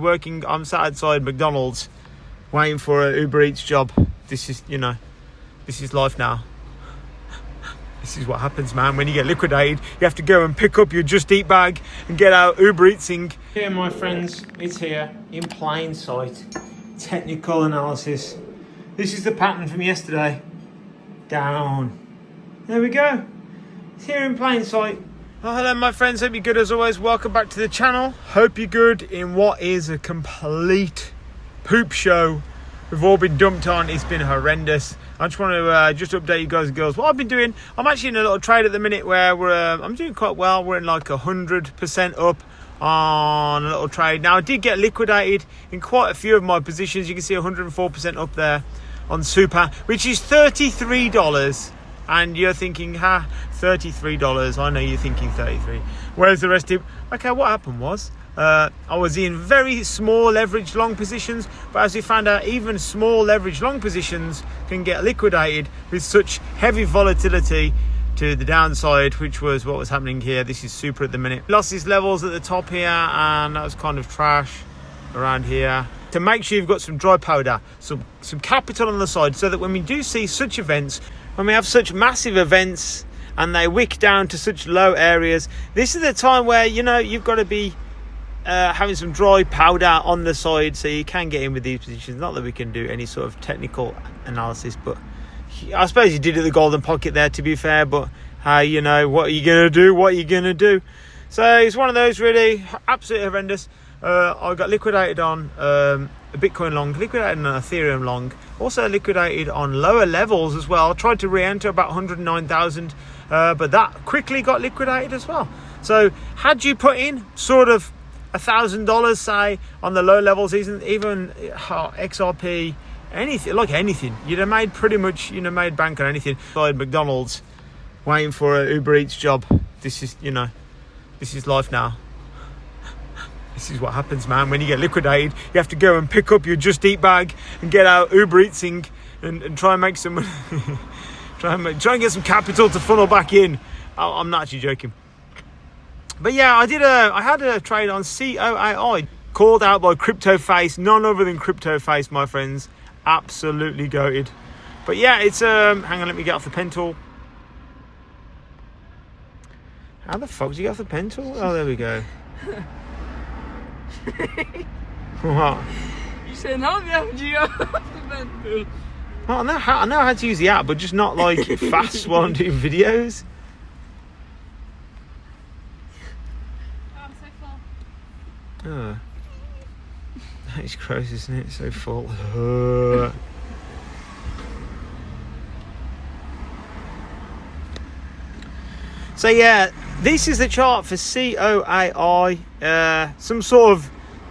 Working, I'm sat outside McDonald's waiting for an Uber Eats job. This is, this is life now. This is what happens, man. When you get liquidated, you have to go and pick up your Just Eat bag and get out Uber Eatsing. Here, my friends, it's here in plain sight. Technical analysis. This is the pattern from yesterday. Down. There we go. It's here in plain sight. Oh, hello, my friends. Hope you're good as always. Welcome back to the channel. Hope you're good in what is a complete poop show. We've all been dumped on. It's been horrendous. I just want to just update you guys and girls what I've been doing. I'm actually in a little trade at the minute where I'm doing quite well. We're in like 100% up on a little trade. Now, I did get liquidated in quite a few of my positions. You can see 104% up there on Super, which is $33. And you're thinking, $33. I know you're thinking 33. Where's the rest of it? Okay, what happened was, I was in very small leverage long positions, but as we found out, even small leverage long positions can get liquidated with such heavy volatility to the downside, which was what was happening here. This is Super at the minute. Lost these levels at the top here, and that was kind of trash around here. To make sure you've got some dry powder, some capital on the side, so that when we do see such events, when we have such massive events and they wick down to such low areas, this is the time where, you've got to be having some dry powder on the side so you can get in with these positions. Not that we can do any sort of technical analysis, but I suppose you did at the golden pocket there, to be fair, but what are you going to do? So it's one of those really absolutely horrendous. I got liquidated on a Bitcoin long, liquidated on an Ethereum long, also liquidated on lower levels as well. I tried to re-enter about 109,000, but that quickly got liquidated as well. So had you put in sort of $1,000, say, on the low levels, even XRP, anything, you'd have made pretty much, made bank on anything. Inside McDonald's waiting for an Uber Eats job. This is, this is life now. This is what happens, man. When you get liquidated, you have to go and pick up your Just Eat bag and get out Uber Eatsing and try and make some money. try and get some capital to funnel back in. I'm not actually joking. But yeah, I had a trade on COAI, called out by Crypto Face, none other than Crypto Face, my friends. Absolutely goated. But yeah, it's hang on, let me get off the pen tool. How the fuck did you get off the pen tool? Oh, there we go. What? You said how did you go off the pen tool? Oh, I know how to use the app, but just not like fast while I'm doing videos. I'm so full. Oh. That is gross, isn't it? So full. So yeah, this is the chart for COAI, some sort of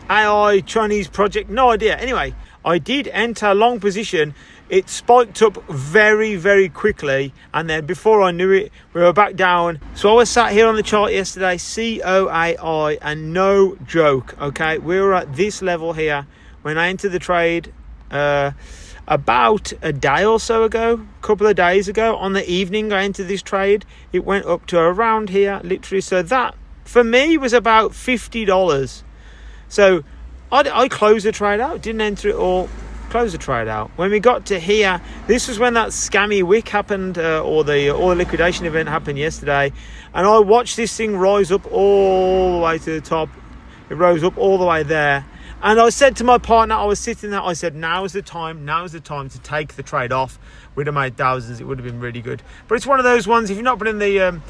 AI Chinese project, no idea. Anyway, I did enter a long position. It spiked up very, very quickly, and then before I knew it, we were back down. So I was sat here on the chart yesterday, COAI, and no joke, okay? We were at this level here when I entered the trade about a day or so ago, a couple of days ago. On the evening I entered this trade, it went up to around here, literally. So that, for me, was about $50. So I closed the trade out, didn't enter it all, closed the trade out. When we got to here, this was when that scammy wick happened, or the liquidation event happened yesterday. And I watched this thing rise up all the way to the top. It rose up all the way there. And I said to my partner, I was sitting there, I said, now is the time to take the trade off. We'd have made thousands, it would have been really good. But it's one of those ones, if you've not been to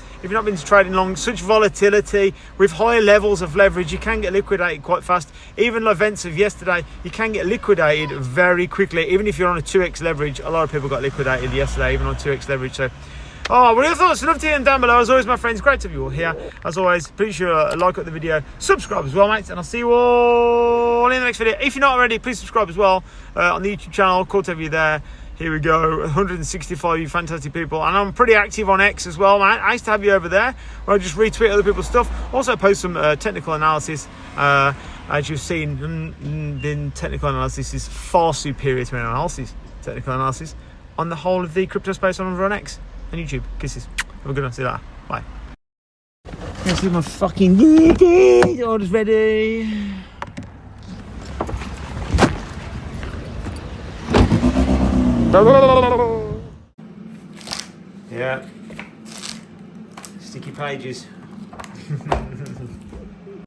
trading long, such volatility with higher levels of leverage, you can get liquidated quite fast. Even events of yesterday, you can get liquidated very quickly. Even if you're on a 2x leverage, a lot of people got liquidated yesterday, even on 2x leverage. So, what are your thoughts? Love to hear them down below. As always, my friends, great to have you all here. As always, please sure like up the video, subscribe as well, mates, and I'll see you all in the next video. If you're not already, please subscribe as well on the YouTube channel. Cool to have you there. Here we go, 165 you fantastic people, and I'm pretty active on X as well, man. I used to have you over there where I just retweet other people's stuff. Also post some technical analysis. As you've seen, then technical analysis is far superior to anyone else's technical analysis on the whole of the crypto space on X and YouTube. Kisses. Have a good one. See you later. Bye. Let's do my fucking order's ready. Yeah. Sticky pages.